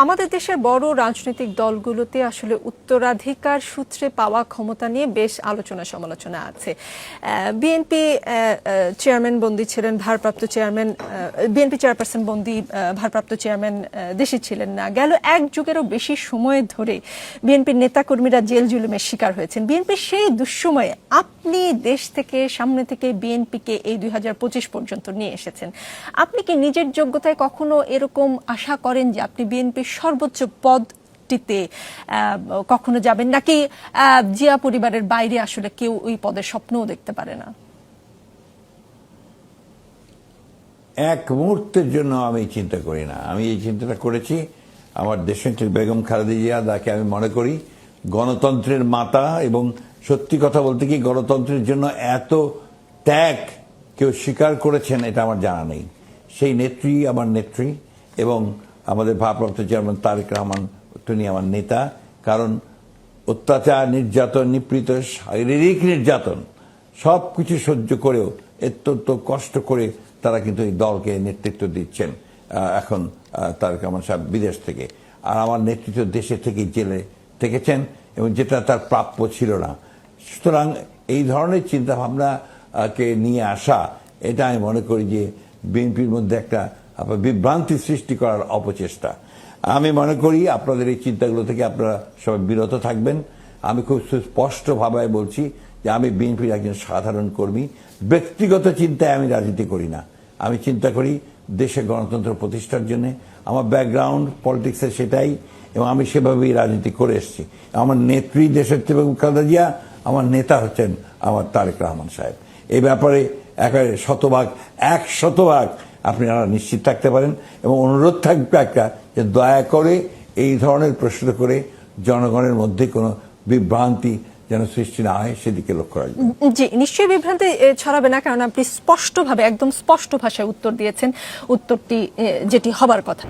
আমাদের দেশের বড় রাজনৈতিক দলগুলোতে আসলে উত্তরাধিকার সূত্রে পাওয়া ক্ষমতা নিয়ে বেশ আলোচনা সমালোচনা আছে। বিএনপি চেয়ারম্যান বন্দী ছিলেন, ভারপ্রাপ্ত চেয়ারম্যান বিএনপি চেয়ারপারসন বন্দী, ভারপ্রাপ্ত চেয়ারম্যান দেশে ছিলেন না। গেল এক যুগেরও বেশি সময় ধরে বিএনপির নেতাকর্মীরা জেল জুলুমের শিকার হয়েছেন। বিএনপির সেই দুঃসময়ে আপনি দেশ থেকে সামনে থেকে বিএনপিকে এই 2025 পর্যন্ত নিয়ে এসেছেন। আপনি কি নিজের যোগ্যতায় কখনো এরকম আশা করেন যে আপনি বিএনপির সর্বোচ্চ পদটিতে কখনো যাবেন, নাকি জিয়া পরিবারের বাইরে আসলে কেউ ওই পদের স্বপ্নও দেখতে পারে না? এক মুহূর্তের জন্য আমি চিন্তা করি না। আমি এই চিন্তাটা করেছি আমার দেশনেত্রী বেগম খালেদা জিয়া, যাকে আমি মনে করি গণতন্ত্রের মাতা, এবং সত্যি কথা বলতে কি গণতন্ত্রের জন্য এত ত্যাগ কেউ স্বীকার করেছেন এটা আমার জানা নেই। সেই নেত্রী আমার নেত্রী, এবং আমাদের ভারপ্রাপ্ত চেয়ারম্যান তারেক রহমান তিনি আমার নেতা। কারণ অত্যাচার, নির্যাতন, নিপীড়িত, শারীরিক নির্যাতন সব কিছু সহ্য করেও অত্যন্ত কষ্ট করে তারা কিন্তু এই দলকে নেতৃত্ব দিচ্ছেন। এখন তারেক রহমান সাহেব বিদেশ থেকে, আর আমার নেতৃত্ব দেশে থেকে জেলে থেকেছেন, এবং যেটা তার প্রাপ্য ছিল না। সুতরাং এই ধরনের চিন্তাভাবনাকে নিয়ে আসা, এটা আমি মনে করি যে বিএনপির মধ্যে একটা বিভ্রান্তি সৃষ্টি করার অপচেষ্টা। আমি মনে করি আপনাদের এই চিন্তাগুলো থেকে আপনারা সবাই বিরত থাকবেন। আমি খুব সুস্পষ্টভাবে বলছি যে আমি বিএনপির একজন সাধারণ কর্মী। ব্যক্তিগত চিন্তায় আমি রাজনীতি করি না, আমি চিন্তা করি দেশে গণতন্ত্র প্রতিষ্ঠার জন্য। আমার ব্যাকগ্রাউন্ড পলিটিক্সে সেটাই, এবং আমি সেভাবেই রাজনীতি করে এসেছি। আমার নেত্রী দেশনেত্রী বেগম খালেদা জিয়া, আমার নেতা হচ্ছেন আমার তারেক রহমান সাহেব। এই ব্যাপারে একেবারে 100% আপনারা নিশ্চিত থাকতে পারেন, এবং অনুরোধ থাকবে একটা যে দয়া করে এই ধরনের প্রশ্ন করে জনগণের মধ্যে কোনো বিভ্রান্তি যেন সৃষ্টি না হয় সেদিকে লক্ষ্য রাখবেন। জি, নিশ্চয়ই বিভ্রান্তি ছড়াবে না, কারণ আপনি স্পষ্টভাবে একদম স্পষ্ট ভাষায় উত্তর দিয়েছেন উত্তরটি যেটি হবার কথা।